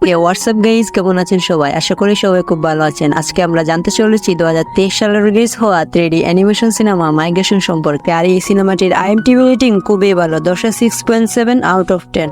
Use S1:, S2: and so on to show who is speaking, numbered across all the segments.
S1: WhatsApp guys, কেমন আছেন সবাই? আশা করি সবাই খুব ভালো আছেন। আজকে আমরা জানতে চলেছি 2023 সালে রিলিজ হওয়া 3D অ্যানিমেশন সিনেমা মাইগ্রেশন সম্পর্কে। আর এই সিনেমাটির IMDb রেটিং খুবই ভালো, 10 6.7 আউট অফ 10।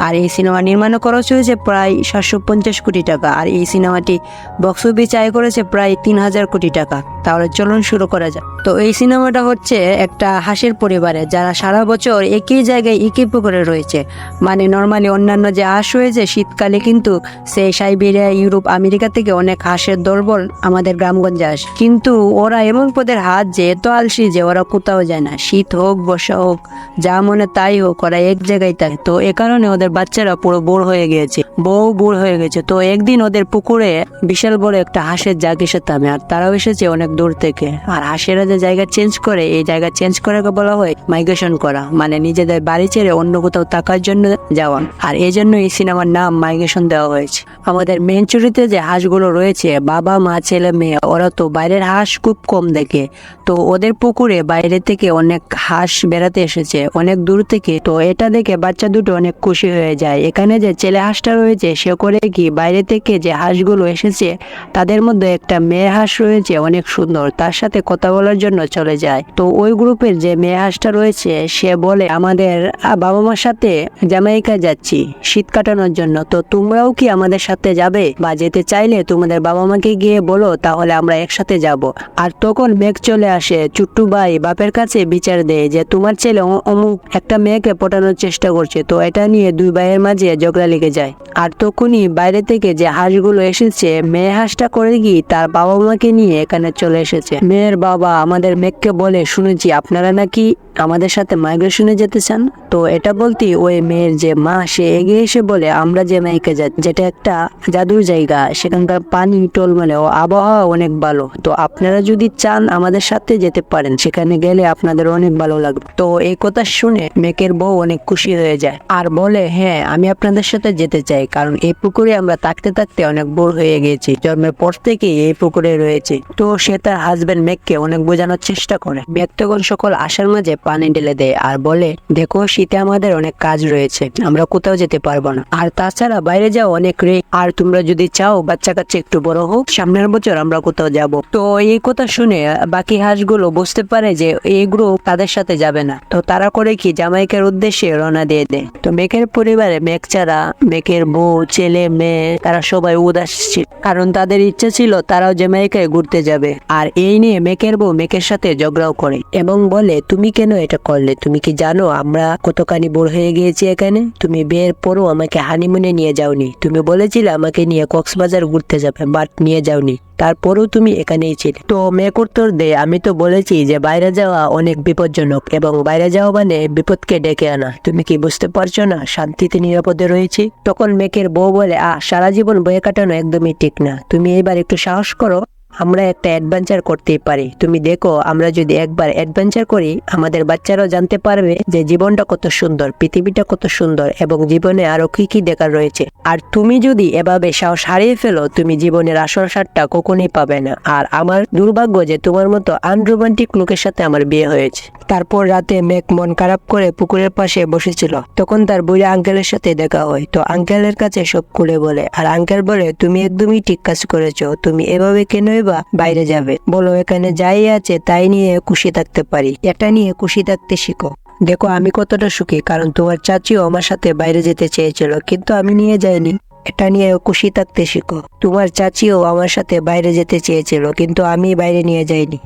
S1: আর এই সিনেমা নির্মাণও খরচ হয়েছে প্রায় 750 কোটি টাকা। আর এই সিনেমাটি বক্স অফিস আয় করেছে প্রায় 3000 কোটি টাকা। তাহলে চলুন শুরু করা যাক। তো এই সিনেমাটা হচ্ছে একটা হাঁসের পরিবারে, যারা সারা বছর একই জায়গায় একই পুকুরে রয়েছে। মানে নর্মালি অন্যান্য যে হাঁস রয়েছে শীতকালে কিন্তু সেই সাইবেরিয়া, ইউরোপ, আমেরিকা থেকে অনেক হাঁসের দলবল আমাদের গ্রামগঞ্জে আসে। কিন্তু ওরা এমন পদের হাত যে এত আলসি যে ওরা কোথাও যায় না। শীত হোক বর্ষা হোক যা মনে তাই হোক, ওরা এক জায়গায় থাকে। তো এ কারণে ওদের বাচ্চারা পুরো বোর হয়ে গিয়েছে, বউ বোর হয়ে গেছে। তো একদিন ওদের পুকুরে বিশাল বড় একটা হাঁসের জাগ এসে থামে। আর তারাও এসেছে অনেক দূর থেকে। আর হাঁসেরা যে জায়গা চেঞ্জ করে, এই জায়গা চেঞ্জ করাকে বলা হয় মাইগ্রেশন করা, মানে নিজেদের বাড়ি ছেড়ে অন্য কোথাও থাকার জন্য যাওয়া। আর এই জন্য এই সিনেমার নাম মাইগ্রেশন দেওয়া হয়েছে। আমাদের মেন চরিত্রে যে হাঁসগুলো রয়েছে, বাবা মা ছেলে মেয়ে, ওরা তো বাইরের হাঁস খুব কম দেখে। তো ওদের পুকুরে বাইরে থেকে অনেক হাঁস বেড়াতে এসেছে অনেক দূর থেকে। তো এটা দেখে বাচ্চা দুটো অনেক খুশি হয়ে যায়। এখানে যে ছেলে হাঁসটা রয়েছে সে করে কি, বাইরে থেকে যে হাঁসগুলো এসেছে তাদের মধ্যে একটা মেয়ে হাঁস রয়েছে অনেক সুন্দর, তার সাথে কথা বলার জন্য চলে যায়। তো ওই গ্রুপের যে মেয়ে হাঁসটা রয়েছে সে বলে, আমাদের বাবা মার সাথে জামাইকা যাচ্ছি শীত কাটানোর জন্য, তো তোমরাও কি আমাদের সাথে যাবে? বা যেতে চাইলে তোমাদের বাবা মাকে গিয়ে বলো, তাহলে আমরা একসাথে যাব। আর তখন মেঘ চলে আসে। চুট্টু ভাই বাপের কাছে বিচার দেয় যে তোমার ছেলে অমুক একটা মেয়েকে পটানোর চেষ্টা করছে। তো এটা নিয়ে দুই ভাইয়ের মাঝে ঝগড়া লেগে যায়। আর তখনই বাইরে থেকে যে হাঁসগুলো এসেছে, মেয়ে হাঁসটা করে গিয়ে তার বাবা মাকে নিয়ে এখানে চলে এসেছে। মেয়ের বাবা আমাদের মেঘকে বলে, শুনেছি আপনারা নাকি আমাদের সাথে মাইগ্রেশনে যেতে চান। তো এটা বলতেই ওই মেয়ের যে মা সে এগিয়ে এসে বলে, আমরা যে মেয়েকে যাচ্ছি, যেটা একটা জাদুর জায়গা, সেখানকার পানি টলমলে ও আবহাওয়া অনেক ভালো। তো আপনারা যদি চান আমাদের সাথে যেতে পারেন, সেখানে গেলে আপনাদের অনেক ভালো লাগবে। তো এই কথা শুনে মেঘের বউ অনেক খুশি হয়ে যায় আর বলে, হ্যাঁ আমি আপনাদের সাথে যেতে চাই, কারণ এই পুকুরে আমরা থাকতে থাকতে অনেক বোর হয়ে গেছি, জন্মের পর থেকে এই পুকুরে রয়েছে। তো সে তার হাজবেন্ড মেঘকে অনেক বোঝানোর চেষ্টা করে। মেঘ তখন সকল আশার মাঝে পানি ঢেলে দেয় আর বলে, দেখো শীতে আমাদের অনেক কাজ রয়েছে, আমরা কোথাও যেতে পারবো না। আর তাছাড়া বাইরে যাও অনেক রে, আর তোমরা যদি চাও বাচ্চা কাচ্চা একটু বড় হোক, সামনের বছর আমরা কোথাও যাব। তো এই কথা শুনে বাকি হাঁসগুলো বুঝতে পারে যে এই গ্রুপ তাদের সাথে যাবে না। তো তারা করে কি, জামাইকার উদ্দেশ্যে রওনা দিয়ে দেয়। তো মেঘের পরিবারে মেঘ ছাড়া মেঘের বউ, ছেলে মেয়ে তারা সবাই উদাস ছিল, কারণ তাদের ইচ্ছা ছিল তারাও জামাইকায় ঘুরতে যাবে। আর এই নিয়ে মেঘের বউ মেঘের সাথে ঝগড়াও করে এবং বলে, তুমি কেন এটা করলে? তুমি কি জানো আমরা কতখানি বোর হয়ে গিয়েছি এখানে? তুমি বিয়ের পরও আমাকে হানিমুনে নিয়ে যাওনি। তুমি বলেছিলে আমাকে নিয়ে কক্সবাজার ঘুরতে যাবে, বাট নিয়ে যাওনি, তারপরেও তুমি এখানেই ছিলে। তো মেঘ উত্তর দেয়, আমি তো বলেছি যে বাইরে যাওয়া অনেক বিপজ্জনক এবং বাইরে যাওয়া মানে বিপদকে ডেকে আনা। তুমি কি বুঝতে পারছো না শান্তিতে নিরাপদে রয়েছি? তখন মেঘের বউ বলে, সারা জীবন বয়ে কাটানো একদমই ঠিক না, তুমি এবার একটু সাহস করো, আমরা একটা অ্যাডভেঞ্চার করতেই পারি। তুমি দেখো আমরা যদি একবার অ্যাডভেঞ্চার করি, আমাদের বাচ্চারাও জানতে পারবে যে জীবনটা কত সুন্দর, পৃথিবীটা কত সুন্দর এবং জীবনে আরো কি কি দেখার রয়েছে। আর তুমি যদি এভাবে সাহস হারিয়ে ফেলো, তুমি জীবনের আসল স্বাদটা কখনোই পাবে না। আর আমার দুর্ভাগ্য যে তোমার মতো আনরোমান্টিক লোকের সাথে আমার বিয়ে হয়েছে। তারপর রাতে মেঘ মন খারাপ করে পুকুরের পাশে বসেছিল। তখন তার বুড়া আঙ্কেলের সাথে দেখা হয়। তো আঙ্কেলের কাছে সব খুলে বলে। আর আঙ্কেল বলে, তুমি একদমই ঠিক কাজ করেছো, তুমি এভাবে কেন বাইরে যাবে? বলো এখানে যাই আছে তাই নিয়ে খুশি থাকতে পারি, এটা নিয়ে খুশি থাকতে শিখো। দেখো আমি কতটা সুখী, কারণ তোমার চাচিও আমার সাথে বাইরে যেতে চেয়েছিল কিন্তু আমি নিয়ে যাইনি, এটা নিয়ে খুশি থাকতে শিখো। তোমার চাচিও আমার সাথে বাইরে যেতে চেয়েছিল কিন্তু আমি বাইরে নিয়ে যাইনি,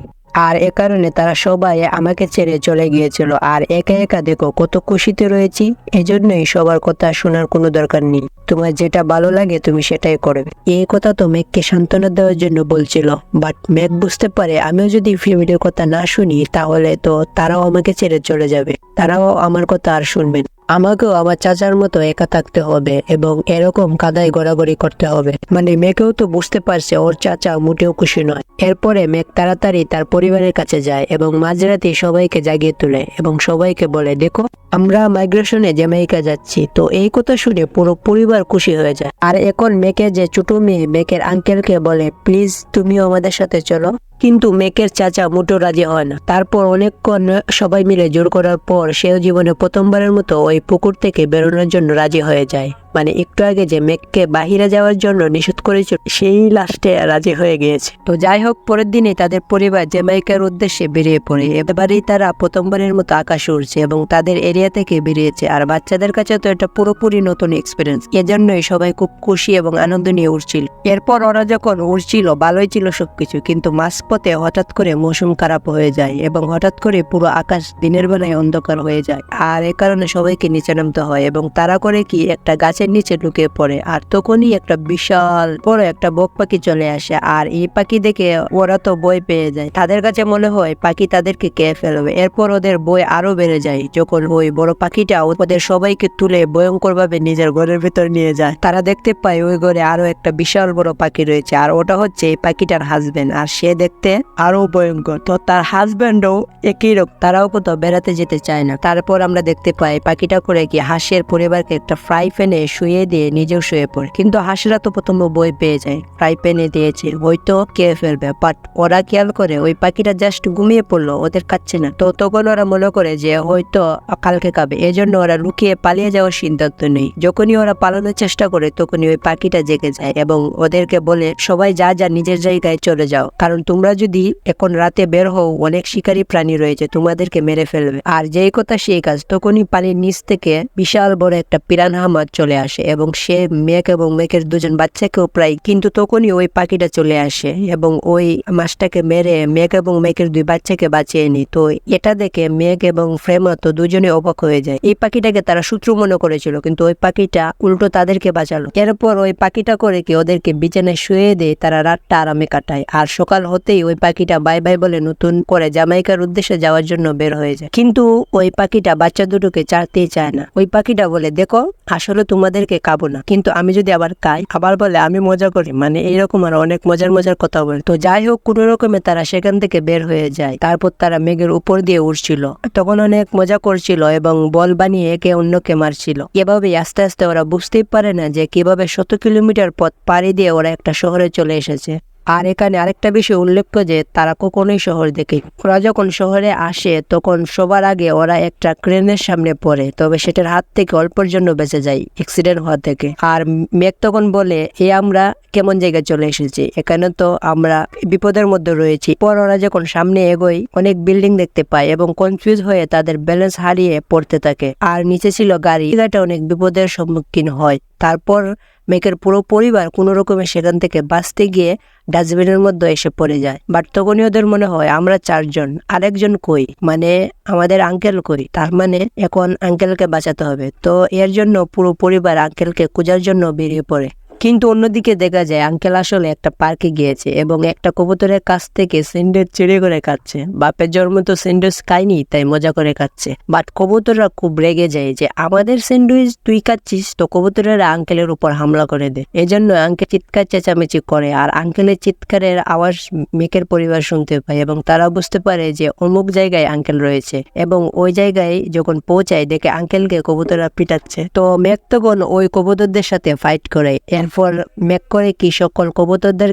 S1: আর এ কারণে তারা সবাই আমাকে ছেড়ে চলে গিয়েছিল। আর একা একা দেখো কত খুশিতে রয়েছি। এজন্যই সবার কথা শোনার কোনো দরকার নেই, তোমার যেটা ভালো লাগে তুমি সেটাই করবে। এই কথা তো মেঘকে সান্ত্বনা দেওয়ার জন্য বলছিল, বাট মেঘ বুঝতে পারে আমিও যদি ফ্যামিলির কথা না শুনি তাহলে তো তারাও আমাকে ছেড়ে চলে যাবে, তারাও আমার কথা আর শুনবেন। আমাকেও আমার চাচার মতো একা থাকতে হবে এবং এরকম কাদায় গড়াগড়ি করতে হবে। মানে মেঘেও তো বুঝতে পারছে ওর চাচা মোটেও খুশি নয়। এরপরে মেঘ তাড়াতাড়ি তার পরিবারের কাছে যায় এবং মাঝরাতে সবাইকে জাগিয়ে তোলে এবং সবাইকে বলে, দেখো আমরা মাইগ্রেশনে জ্যামাইকা যাচ্ছি। তো এই কথা শুনে পুরো পরিবার খুশি হয়ে যায়। আর এখন মেঘের যে ছোট মেয়ে মেঘের আঙ্কেলকে বলে, প্লিজ তুমিও আমাদের সাথে চলো। কিন্তু মেঘের চাচা মোটেও রাজি হয় না। তারপর অনেকক্ষণ সবাই মিলে জোর করার পর সেও জীবনে প্রথমবারের মতো ওই পুকুর থেকে বেরোনোর জন্য রাজি হয়ে যায়। মানে একটু আগে যে মেঘকে বাহিরে যাওয়ার জন্য নিষেধ করেছিল সেই লাস্টে রাজি হয়ে গিয়েছে। তো যাই হোক, পরের দিনে তাদের পরিবার জ্যামাইকার উদ্দেশ্যে বেরিয়ে পড়ে। এবারেই তারা প্রথমবারের মতো আকাশে উড়ছে এবং তাদের এরিয়া থেকে বেরিয়েছে। আর বাচ্চাদের কাছে তো এটা পুরোপুরি নতুন এক্সপিরিয়েন্স, এজন্যই সবাই খুব খুশি এবং আনন্দ নিয়ে উড়ছিল। এরপর ওরা যখন উড়ছিল ভালোই ছিল সবকিছু, কিন্তু মাঝপথে হঠাৎ করে মৌসুম খারাপ হয়ে যায় এবং হঠাৎ করে পুরো আকাশ দিনের বেলায় অন্ধকার হয়ে যায়। আর এ কারণে সবাইকে নিচে নামতে হয় এবং তারা করে কি একটা গাছের নিচে ঢুকে পড়ে। আর তখনই একটা বিশাল বড় একটা বক পাখি চলে আসে। আর এই পাখি দেখে ওরা তো ভয় পেয়ে যায়, তাদের কাছে মনে হয় পাখি তাদেরকে খেয়ে ফেলবে। এরপর ওদের ভয় আরো বেড়ে যায় যখন ওই বড় পাখিটা ওদের সবাইকে তুলে ভয়ঙ্কর ভাবে নিজের ঘরের ভিতর নিয়ে যায়। তারা দেখতে পায় ওই ঘরে আরো একটা বিশাল বড় পাখি রয়েছে, আর ওটা হচ্ছে এই পাখিটার হাজবেন্ড। আর সে দেখতে আরো ভয়ঙ্কর। তো তার হাজবেন্ডও একই রকম, তারাও কোথাও বেড়াতে যেতে চায় না। তারপর আমরা দেখতে পাই পাখিটা করে কি হাঁসের পরিবারকে একটা ফ্রাই প্যানে শুয়ে দিয়ে নিজেও শুয়ে পড়ে। কিন্তু হাঁসরা তো প্রথমে ভয় পেয়ে যায়, ফ্রাই প্যানে দিয়েছে হয়তো খেয়ে ফেলবে, বাট ওরা খেয়াল করে ওই পাখিটা জাস্ট ঘুমিয়ে পড়লো, ওদের খাচ্ছে না। তো তখন ওরা মনে করে যে হয়তো কালকে খাবে, এজন্য ওরা লুকিয়ে পালিয়ে যাওয়ার সিদ্ধান্ত নেই। যখনই ওরা পালানোর চেষ্টা করে তখনই ওই পাখিটা জেগে যায় এবং ওদেরকে বলে সবাই যা যা নিজের জায়গায় চলে যাও, কারণ তোমরা যদি এখন রাতে বের হও অনেক শিকারী প্রাণী রয়েছে, তোমাদেরকে মেরে ফেলবে। আর যেই কথা সেই কাজ, তখনই পানির নিচ থেকে বিশাল বড় একটা পিরানহা মাছ চলে আসে এবং সে মেঘ এবং মেঘের দুজন বাচ্চাকেও প্রায়, কিন্তু তখনই ওই পাখিটা চলে আসে এবং ওই মাছটাকে মেরে মেঘ এবং মেঘের দুই বাচ্চাকে বাঁচিয়ে নি। তো এটা দেখে মেঘ এবং ফ্রেমা তো দুজনে অবাক হয়ে যায়। এই পাখিটাকে তারা শত্রু মনে করেছিল, কিন্তু ওই পাখিটা উল্টো তাদেরকে বাঁচালো। এরপর ওই পাখিটা করে কি ওদেরকে বিছানায় শুয়ে দিয়ে তারা রাতটা আরামে কাটায়। আর সকাল হতেই ওই পাখিটা বাই বাই বলে নতুন করে জামাইকার উদ্দেশ্যে যাওয়ার জন্য বের হয়ে যায়। কিন্তু ওই পাখিটা বাচ্চা দুটোকে ছাড়তেই চায় না। ওই পাখিটা বলে, দেখো আসলে তোমাদেরকে খাবো না, কিন্তু আমি যদি আবার খাই আবার বলে আমি মজা করি, মানে এইরকম আর অনেক মজার মজার কথা বলে। তো যাই হোক, কোন রকমে তারা সেখান থেকে বের হয়ে যায়। তারপর তারা মেঘের উপর দিয়ে উড়ছিল, তখন অনেক মজা করছিল এবং বল বানিয়ে একে অন্যকে মারছিল। এভাবে আস্তে আস্তে ওরা বুঝতেই পারে না যে কিভাবে 100 কিলোমিটার পথ পাড়ি দিয়ে ওরা একটা শহরে চলে এসেছে। আর এখানে আরেকটা বিষয় উল্লেখ্য যে তারা কখনোই শহর দেখে। ওরা যখন শহরে আসে তখন সবার আগে ওরা একটা ক্রেনের সামনে পড়ে, তবে সেটার হাত থেকে অল্পের জন্য বেঁচে যায় অ্যাক্সিডেন্ট হওয়া থেকে। আর মেঘ তখন বলে, আমরা কেমন জায়গায় চলে এসেছি, এখানে তো আমরা বিপদের মধ্যে রয়েছি। পর ওরা যখন সামনে এগোয় অনেক বিল্ডিং দেখতে পায় এবং কনফিউজ হয়ে তাদের ব্যালেন্স হারিয়ে পড়তে থাকে। আর নিচে ছিল গাড়ি, জায়গাটা অনেক বিপদের সম্মুখীন হয়। তারপর মেঘের পুরো পরিবার কোনো রকমে সেখান থেকে বাঁচতে গিয়ে ডাস্টবিনের মধ্যে এসে পড়ে যায়। বাট তখনই ওদের মনে হয় আমরা 4 জন, আরেকজন কই, মানে আমাদের আঙ্কেল কই, তার মানে এখন আঙ্কেলকে বাঁচাতে হবে। তো এর জন্য পুরো পরিবার আঙ্কেলকে খোঁজার জন্য বেরিয়ে পড়ে। কিন্তু অন্যদিকে দেখা যায় আঙ্কেল আসলে একটা পার্কে গিয়েছে এবং একটা কবুতরের কাছ থেকে স্যান্ডউইচ চুরি করে খাচ্ছে। বাপের জন্ম তো স্যান্ডউইচ খায়নি, তাই মজা করে খাচ্ছে। বাট কবুতররা খুব রেগে যায় যে আমাদের স্যান্ডউইচ তুই খাচ্ছিস। তো কবুতরেরা আঙ্কেলের উপর হামলা করে দেয়। এজন্য আঙ্কেল চিৎকার চেঁচামেচি করে, আর আঙ্কেলের চিৎকারের আওয়াজ মেঘের পরিবার শুনতে পায় এবং তারা বুঝতে পারে যে অমুক জায়গায় আঙ্কেল রয়েছে। এবং ওই জায়গায় যখন পৌঁছায় দেখে আঙ্কেলকে কবুতররা পিটাচ্ছে। তো মেঘ তখন ওই কবুতরদের সাথে ফাইট করে। এরপর মেঘ করে কি সকল কবুতরদের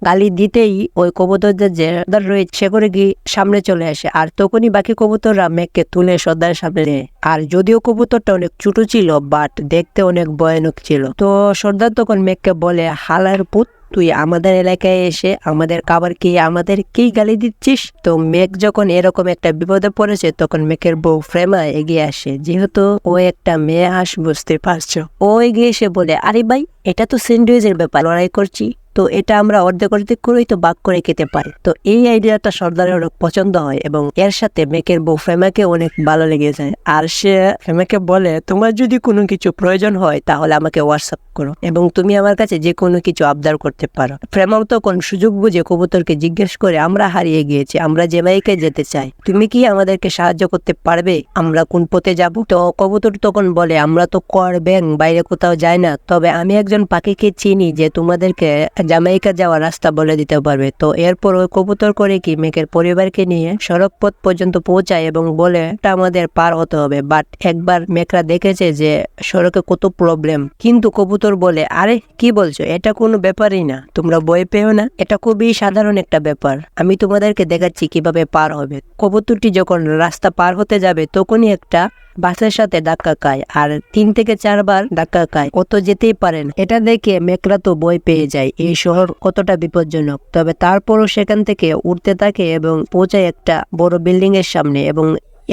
S1: গালি দিতেই ওই কবুতরদের যে সর্দার রয়েছে সে করে কি সামনে চলে আসে। আর তখনই বাকি কবুতররা মেঘকে তুলে সর্দারের সামনে দেয়। আর যদিও কবুতরটা অনেক ছোট ছিল বাট দেখতে অনেক ভয়ানক ছিল। তো সর্দার তখন মেঘকে বলে, হালার পুত, তুই আমাদের এলাকায় এসে আমাদের খাবার খেয়ে আমাদেরকেই গালি দিচ্ছিস। তো মেঘ যখন এরকম একটা বিপদে পড়েছে তখন মেঘের বউ ফ্রেমা এগিয়ে আসে। যেহেতু ও একটা মেয়ে হাঁস, বুঝতে পারছো, ও এগিয়ে এসে বলে, আরে ভাই, এটা তো স্যান্ডউইচের ব্যাপার, লড়াই করছি তো এটা আমরা অর্ধেক করেই তো ভাগ করে খেতে পারি। তো এই আইডিয়াটা সর্দারের অনেক পছন্দ হয় এবং এর সাথে মেঘের বউ ফ্রেমাকে অনেক ভালো লেগে যায়। আর সে ফ্রেমাকে বলে, তোমার যদি কোনো কিছু প্রয়োজন হয় তাহলে আমাকে হোয়াটসঅ্যাপ করো এবং তুমি আমার কাছে যে কোনো কিছু আবদার করতে পারো। ফ্রেমাও তখন সুযোগ বুঝে কবুতরকে জিজ্ঞেস করে, আমরা হারিয়ে গিয়েছি, আমরা জ্যামাইকা যেতে চাই, তুমি কি আমাদেরকে সাহায্য করতে পারবে, আমরা কোন পথে যাব? তো কবুতর তখন বলে, আমরা তো কর ব্যাং বাইরে কোথাও যাই না, তবে আমি একজন পাখিকে চিনি যে তোমাদেরকে জামাইকা যাওয়ার রাস্তা বলে দিতে পারবে। তো এরপর ওই কবুতর করে কি মেঘের পরিবারকে নিয়ে সড়ক পথ পর্যন্ত পৌঁছায় এবং বলে এটা আমাদের পার হতে হবে। বাট একবার মেঘরা দেখেছে যে সড়কে কত প্রবলেম, কিন্তু কবুতর বলে, আরে কি বলছো, এটা কোনো ব্যাপারই না, তোমরা ভয় পেও না, এটা খুবই সাধারণ একটা ব্যাপার, আমি তোমাদেরকে দেখাচ্ছি কিভাবে পার হবে। কবুতরটি যখন রাস্তা পার হতে যাবে তখনই একটা বাসের সাথে ধাক্কা খায় আর 3 থেকে 4 বার ধাক্কা খায়, ও তো যেতেই পারে না। এটা দেখে মেঘলা তো ভয় পেয়ে যায়, এই শহর কতটা বিপজ্জনক। তবে তারপরও সেখান থেকে উঠতে থাকে এবং পৌঁছায় একটা বড় বিল্ডিং এর সামনে এবং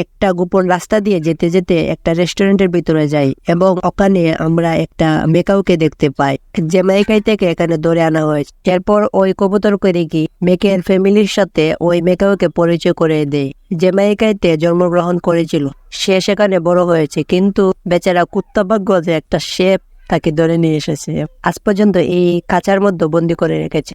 S1: একটা গোপন রাস্তা দিয়ে যেতে যেতে একটা রেস্টুরেন্টের ভিতরে যাই এবং ওখানে আমরা একটা মেকাওকে দেখতে পাই, জ্যামাইকা থেকে এখানে ধরে আনা হয়েছে। এরপর ওই কবুতর করে কি মেকের ফ্যামিলির সাথে ওই মেকাওকে পরিচয় করে দেয়। জ্যামাইকাতে জন্মগ্রহণ করেছিল, সে সেখানে বড় হয়েছে, কিন্তু বেচারা কুত্তাভাগ্য যে একটা শেফ তাকে ধরে নিয়ে এসেছে, আজ পর্যন্ত এই কাঁচার মধ্যে বন্দি করে রেখেছে।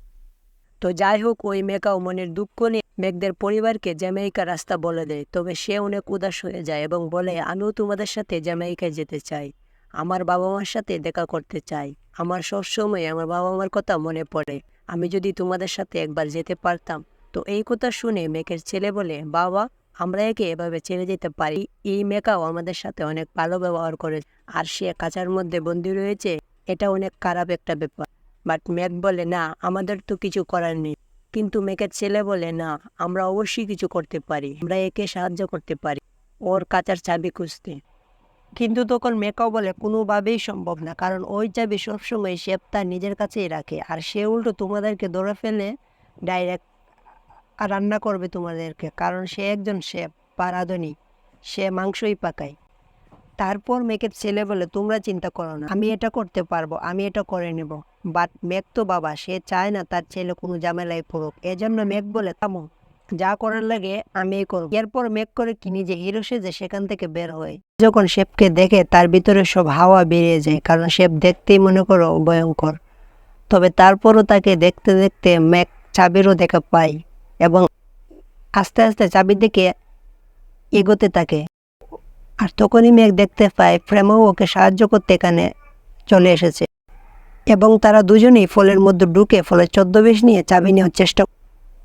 S1: তো যাই হোক, ওই মেকাও মনের দুঃখ নিয়ে মেঘদের পরিবারকে জ্যামাইকা রাস্তা বলে দেয়। তবে সে অনেক উদাস হয়ে যায় এবং বলে, আমিও তোমাদের সাথে জ্যামাইকায় যেতে চাই, আমার বাবা মার সাথে দেখা করতে চাই, আমার সবসময় আমার বাবা মার কথা মনে পড়ে, আমি যদি তোমাদের সাথে একবার যেতে পারতাম। তো এই কথা শুনে মেঘের ছেলে বলে, বাবা, আমরা একে এভাবে ছেড়ে যেতে পারি? এই মেকাও আমাদের সাথে অনেক ভালো ব্যবহার করে আর সে কাঁচার মধ্যে বন্দি রয়েছে, এটা অনেক খারাপ একটা ব্যাপার। বাট মেঘ বলে, না, আমাদের তো কিছু করার নেই। কিন্তু মেঘের ছেলে বলে, না, আমরা অবশ্যই কিছু করতে পারি, আমরা একে সাহায্য করতে পারি ওর কাঁচার চাবি খুঁজতে। কিন্তু তখন মেকাও বলে, কোনোভাবেই সম্ভব না, কারণ ওই চাবি সবসময় শেফ তার নিজের কাছেই রাখে আর সে উল্টো তোমাদেরকে ধরে ফেলে ডাইরেক্ট রান্না করবে তোমাদেরকে, কারণ সে একজন শেফ বা রাঁধুনি, সে মাংসই পাকায়। তারপর মেঘের ছেলে বলে, তোমরা চিন্তা করো না, আমি এটা করতে পারবো, আমি এটা করে নেব। বাট মেঘ তো বাবা, সে চায় না তার ছেলে কোনো ঝামেলায় পড়ুক, এজন্য মেঘ বলে, থামো, যা করার লাগে আমি করব। এরপর মেঘ করে কি নিজে হিরো সেজে সেখান থেকে বের হয়। যখন শেফকে দেখে তার ভিতরে সব হাওয়া বেরিয়ে যায়, কারণ শেফ দেখতেই মনে করো ভয়ঙ্কর। তবে তারপরও তাকে দেখতে দেখতে মেঘ চাবিরও দেখা পায় এবং আস্তে আস্তে চাবির দিকে এগোতে থাকে। আর তখনই মেঘ দেখতে পায় প্রেমও ওকে সাহায্য করতে এখানে চলে এসেছে এবং তারা দুজনেই ফলের মধ্যে ঢুকে ফলের ছদ্মবেশ নিয়ে চাবি নেওয়ার চেষ্টা।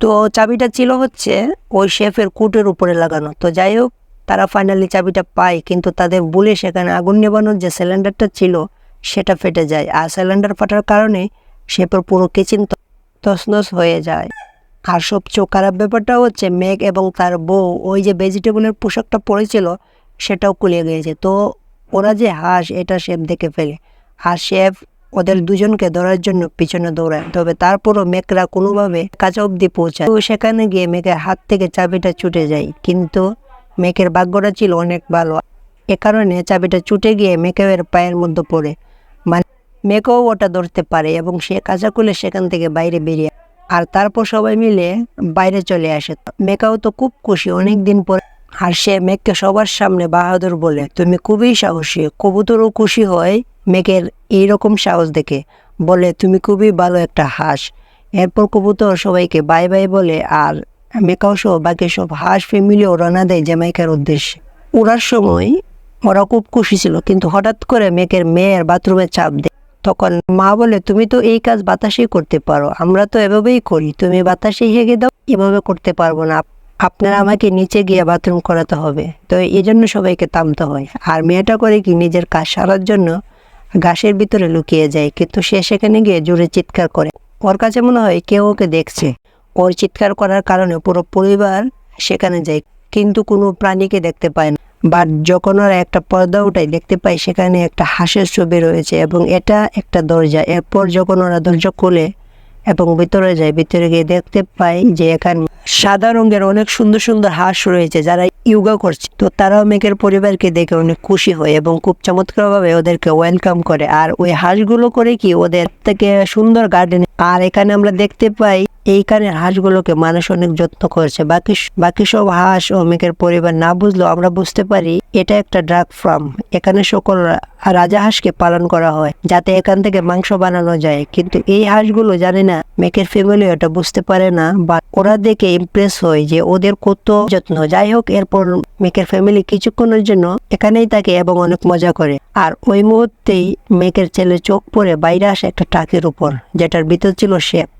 S1: তো চাবিটা ছিল হচ্ছে ওই শেফের কুটের উপরে লাগানো। তো যাই হোক, তারা ফাইনালি চাবিটা পায়, কিন্তু তাদের ভুলে সেখানে আগুন নেবানোর যে সিলিন্ডারটা ছিল সেটা ফেটে যায় আর সিলিন্ডার ফাটার কারণে শেফের পুরো কিচেন তছনছ হয়ে যায়। আর সবচেয়ে খারাপ ব্যাপারটা হচ্ছে মেঘ এবং তার বউ ওই যে ভেজিটেবলের পোশাকটা পরেছিল সেটাও খুলে গিয়েছে। তো ওরা যে হাঁস, এটা শেফ দেখে ফেলে আর শেফ ওদের দুজনকে ধরার জন্য পিছনে দৌড়ায়। তবে তারপরও মেঘরা কোনোভাবে কাঁচা অব্দি পৌঁছায়। তো সেখানে গিয়ে মেঘের হাত থেকে চাবিটা ছুটে যায়, কিন্তু মেঘের ভাগ্যটা ছিল অনেক ভালো, এ কারণে চাবিটা ছুটে গিয়ে মেঘের পায়ের মধ্যে পড়ে। মানে মেঘও ওটা ধরতে পারে এবং সে কাঁচা খুলে সেখান থেকে বাইরে বেরিয়ে আর তারপর সবাই মিলে বাইরে চলে আসে। মেঘাও তো খুব খুশি অনেক দিন পরে, আর সে মেঘকে সবার সামনে বাহাদুর বলে, তুমি খুবই সাহসী। কবুতরও খুশি হয় মেঘের এইরকম সাহস দেখে, বলে, তুমি খুবই ভালো একটা হাঁস। এরপর কবুতর সবাইকে বাই বাই বলে আর মেঘাও সহ বাকি সব হাঁস ফ্যামিলিও রওনা দেয় জ্যামাইকার উদ্দেশ্যে। উড়ার সময় ওরা খুব খুশি ছিল, কিন্তু হঠাৎ করে মেঘের মেয়ের বাথরুমে চাপ দেয়। তখন মা বলে, তুমি তো এই কাজ বাতাসেই করতে পারো, আমরা তো এভাবেই করি, তুমি বাতাসেই হেগে দাও, এভাবে করতে পারবো না, আপনারা আমাকে নিচে গিয়ে বাথরুম করাতে হবে। তো এই জন্য সবাইকে থামতে হয়। আর মেয়েটা করে কি নিজের কাজ সারার জন্য ঘাসের ভিতরে লুকিয়ে যায়, কিন্তু সে সেখানে গিয়ে জোরে চিৎকার করে। ওর কাছে মনে হয় কেউ ওকে দেখছে। ওর চিৎকার করার কারণে পুরো পরিবার সেখানে যায়, কিন্তু কোনো প্রাণীকে দেখতে পায় না। বাট যখন ওরা একটা পর্দা উঠায় দেখতে পায় সেখানে একটা হাঁসের ছবি রয়েছে এবং এটা একটা দরজা। এরপর যখন ওরা দরজা খুলে এবং ভিতরে যায়, ভিতরে গিয়ে দেখতে পাই যে এখানে সাদা রঙের অনেক সুন্দর সুন্দর হাঁস রয়েছে যারা ইয়োগা করছে। তো তারাও মেঘের পরিবারকে দেখে অনেক খুশি হয় এবং খুব চমৎকারভাবে ওদেরকে ওয়েলকাম করে। আর ওই হাঁসগুলো করে কি ওদের থেকে সুন্দর গার্ডেন। আর এখানে আমরা দেখতে পাই এইখানে হাঁসগুলোকে মানুষ অনেক যত্ন করছে। বাকি সব হাঁস ও মেঘের পরিবার না বুঝলেও আমরা বুঝতে পারি এটা একটা ড্রাগ ফার্ম। এখানে সকল রাজা হাঁসকে পালন করা হয় যাতে এখান থেকে মাংস বানানো যায়, কিন্তু এই হাঁসগুলো জানে না, মেঘের ফ্যামিলি ওটা বুঝতে পারে না, বা ওরা দেখে ইমপ্রেস হয় যে ওদের কত যত্ন। যাই হোক, এরপর মেঘের ফ্যামিলি কিছুক্ষণের জন্য এখানেই থাকে এবং অনেক মজা করে। আর ওই মুহূর্তেই মেঘের ছেলে চোখ পড়ে বাইরে আসে একটা ট্রাকের উপর, যেটার ভিতর ছিল শেফ।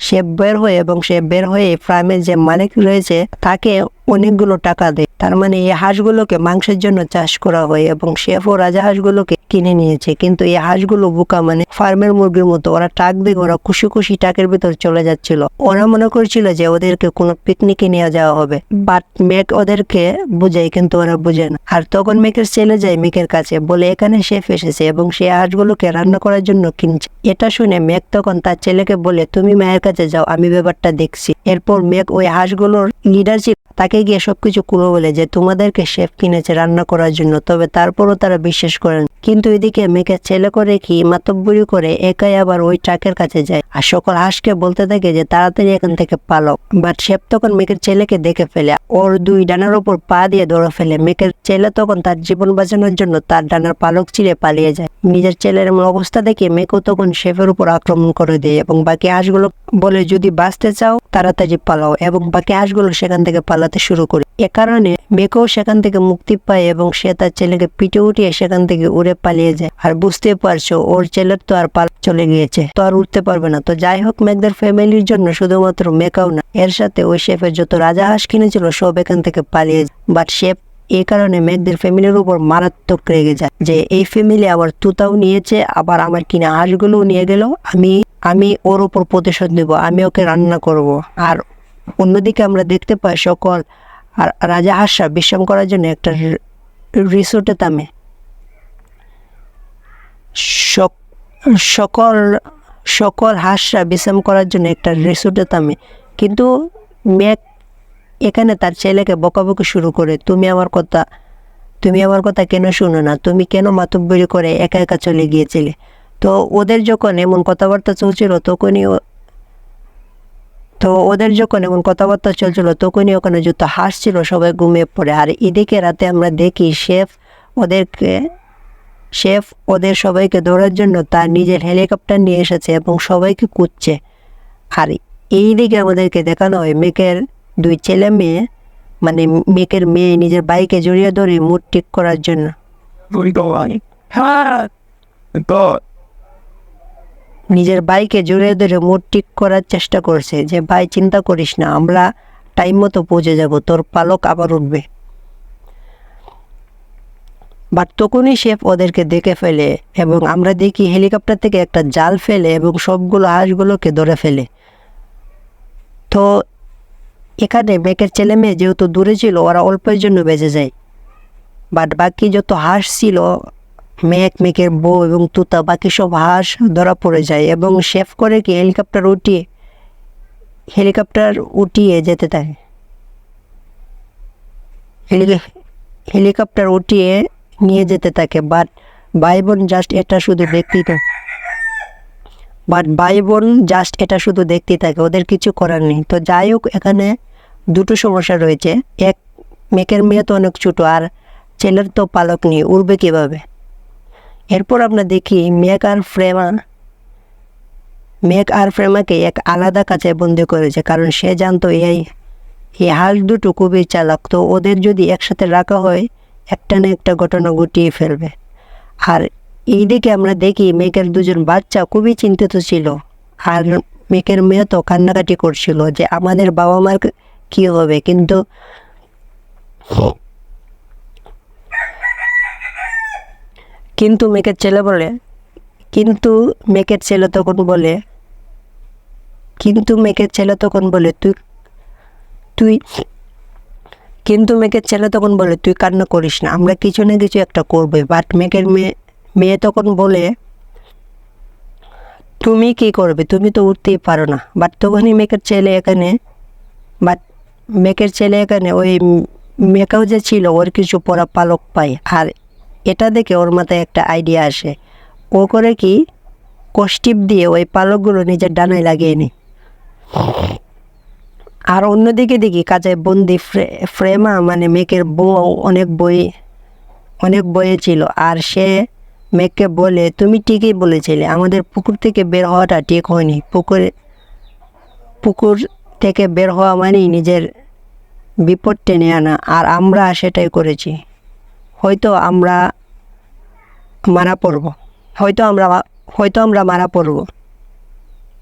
S1: সে বের হয়ে এবং সে বের হয়ে ফার্মের যে মালিক রয়েছে তাকে
S2: অনেকগুলো টাকা দেয়। তার মানে এই হাঁসগুলোকে মাংসের জন্য চাষ করা হয় এবং শেফও রাজা হাঁসগুলোকে কিনে নিয়েছে। কিন্তু এই হাঁসগুলো বোকা, মানে ফার্মের মুরগির মতো। ওরা টাক দিয়ে ওরা খুশি খুশি টাকের ভিতর চলে যাচ্ছিল। ওরা মনে করছিল যে ওদেরকে কোনো পিকনিকে নিয়ে যাওয়া হবে, বাট মেক ওদেরকে বুঝায়, কিন্তু ওরা বুঝে না। আর তখন মেকের ছেলে যায় মেকের কাছে, বলে এখানে শেফ এসেছে এবং সে হাঁসগুলোকে রান্না করার জন্য কিনছে। এটা শুনে মেক তখন তার ছেলেকে বলে, তুমি মায়ের কাছে যাও, আমি ব্যাপারটা দেখছি। এরপর মেক ওই হাঁসগুলোর লিডার ছিল, তাকে গিয়ে সবকিছু খুলে বলে যে তোমাদেরকে শেফ কিনেছে রান্না করার জন্য। তবে তারপরও তারা বিশ্বাস করেন। কিন্তু এদিকে মেকের ছেলে করে কি মাতব্বরি করে একাই আবার ওই ট্রাকের কাছে যায় আর সকল হাঁসকে বলতে থাকে যে তাড়াতাড়ি এখান থেকে পালো। বাট শেফ তখন মেকের ছেলেকে দেখে ফেলে, ওর দুই ডানার উপর পা দিয়ে ধরে ফেলে। মেকের ছেলে তখন তার জীবন বাঁচানোর জন্য তার ডানার পালক চিরে পালিয়ে যায়। নিজের ছেলের এমন অবস্থা দেখে মেকও তখন শেফের উপর আক্রমণ করে দেয় এবং বাকি হাঁসগুলো বলে, যদি বাঁচতে চাও তাড়াতাড়ি পালাও, এবং বাকি হাঁসগুলো সেখান থেকে পালাতে শুরু করে। এ কারণে মেকও সেখান থেকে মুক্তি পায় এবং সে তার ছেলেকে পিঠে উঠিয়ে সেখান থেকে উড়ে পালিয়ে যায়। আর বুঝতে পারছো ওর ছেলের তো আর পালা চলে গিয়েছে, তো আর উঠতে পারবে না। তো যাই হোক, মেকদের ফ্যামিলির জন্য শুধুমাত্র মেকাও না, এর সাথে ওই শেফের যত রাজা হাঁস কিনেছিল সব এখান থেকে পালিয়ে যায়। বাট শেফ এই কারণে মেকদের ফ্যামিলির উপর মারাত্মক রেগে যায় যে এই ফ্যামিলি আবার তুতাও নিয়েছে, আবার আমার কিনা হাঁসগুলোও নিয়ে গেল, আমি ওর উপর প্রতিশোধ নেব, আমি ওকে রান্না করব। আর অন্যদিকে আমরা দেখতে পাই সকল আর রাজা হাঁসরা বিশ্রাম করার জন্য একটা রিসোর্টে থামে। সকল হাঁসরা বিশ্রাম করার জন্য একটা রিসোর্টে থামে। কিন্তু মেক এখানে তার ছেলেকে বকাবকি শুরু করে, তুমি আমার কথা কেন শুনো না, তুমি কেন মাতব্বরি করে একা একা চলে গিয়েছিলে। তো ওদের যখন এমন কথাবার্তা চলছিল তখনই ওখানে যত হাঁস ছিল সবাই ঘুমিয়ে পড়ে। আর এদিকে রাতে আমরা দেখি শেফ ওদের সবাইকে ধরার জন্য তার নিজের হেলিকপ্টার নিয়ে এসেছে এবং সবাইকে খুঁজছে। আর এই দিকে আমাদেরকে দেখানো হয় মেকের দুই ছেলে মেয়ে, মানে মেকের মেয়ে নিজের বাইকে জড়িয়ে ধরে মুড ঠিক করার জন্য মুড ঠিক করার চেষ্টা করছে যে ভাই চিন্তা করিস না, আমরা টাইম মতো পৌঁছে যাব, তোর পালক আবার উঠবে। বাট তখনই শেফ ওদেরকে দেখে ফেলে এবং আমরা দেখি হেলিকপ্টার থেকে একটা জাল ফেলে এবং সবগুলো হাঁসগুলোকে ধরে ফেলে। তো এখানে মেকের ছেলে মেয়ে যেহেতু দূরে ছিল, ওরা অল্পের জন্য বেঁচে যায়। বাট বাকি যত হাঁস ছিল, মেকের বউ এবং তুতা, বাকি সব হাঁস ধরা পড়ে যায় এবং শেফ করে কি হেলিকপ্টার উঠিয়ে যেতে থাকে, হেলিকপ্টার উঠিয়ে নিয়ে যেতে থাকে। বাট ভাই বোন জাস্ট এটা শুধু দেখতেই থাকে, ওদের কিছু করার নেই। তো যাই হোক, এখানে দুটো সমস্যা রয়েছে। এক, মেকের মেয়ে তো অনেক ছোট, আর ছেলের তো পালক নেই, উড়বে কীভাবে। এরপর আমরা দেখি মেক আর ফ্রেমাকে এক আলাদা কাছে বন্দি করেছে, কারণ সে জানতো এই হাঁস দুটো খুবই চালাক। তো ওদের যদি একসাথে রাখা হয়, একটা না একটা ঘটনা ঘটিয়ে ফেলবে। আর এইদিকে আমরা দেখি মেকের দুজন বাচ্চা খুবই চিন্তিত ছিল, আর মেকের মেয়ে তো কান্নাকাটি করছিল যে আমাদের বাবা মার কি হবে। কিন্তু মেকের ছেলে তখন বলে তুই কান্না করিস না, আমরা কিছু না কিছু একটা করবো। বাট মেকের মেয়ে তখন বলে, তুমি কি করবে, তুমি তো উঠতেই পারো না। বাট তখনই মেকের ছেলে এখানে ওই মেকাও যে ছিল ওর কিছু পরা পালক পায়। আর এটা দেখে ওর মাথায় একটা আইডিয়া আসে, ও করে কি কষ্টিপ দিয়ে ওই পালকগুলো নিজের ডানায় লাগিয়ে নি। আর অন্যদিকে দেখি কাজে বন্দি ফ্রেমা, মানে মেকের বউ অনেক বয়ে ছিল। আর সে মেককে বলে, তুমি ঠিকই বলেছিলে, আমাদের পুকুর থেকে বের হওয়াটা ঠিক হয়নি। পুকুর থেকে বের হওয়া মানেই নিজের বিপদ টেনে আনা, আর আমরা সেটাই করেছি। হয়তো আমরা মারা পড়ব।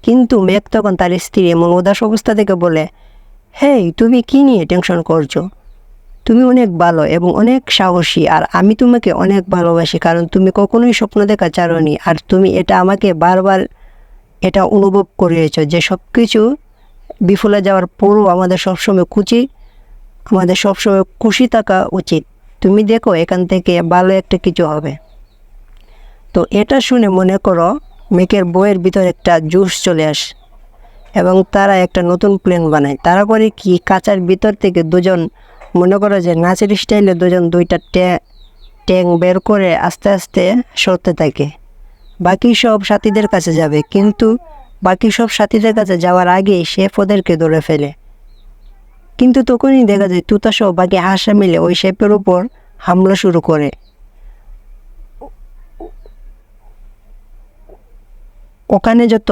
S2: কিন্তু মেক তখন তার স্ত্রী এমন উদাস অবস্থা থেকে বলে, হেই, তুমি কি নিয়ে টেনশন করছো? তুমি অনেক ভালো এবং অনেক সাহসী, আর আমি তোমাকে অনেক ভালোবাসি, কারণ তুমি কখনোই স্বপ্ন দেখা চারোনি, আর তুমি এটা আমাকে বারবার এটা অনুভব করিয়েছো যে সব কিছু বিফলে যাওয়ার পরও আমাদের সবসময় খুশি থাকা উচিত। তুমি দেখো এখান থেকে ভালো একটা কিছু হবে। তো এটা শুনে মনে করো মেকের বইয়ের ভিতর একটা জোশ চলে আসে এবং তারা একটা নতুন প্ল্যান বানায়। তারা করে কি, কাঁচার ভিতর থেকে দুজন, মনে করো যে নাচের স্টাইলে দুজন দুইটা ট্যাং বের করে আস্তে আস্তে সরতে থাকে। বাকি সব সাথীদের কাছে যাবে, কিন্তু বাকি সব সাথীদের কাছে যাওয়ার আগে শেফ ওদেরকে ধরে ফেলে। কিন্তু তখনই দেখা যায় তুতাসহ বাকি হাঁসা মিলে ওই শেফের উপর হামলা শুরু করে। ওখানে যত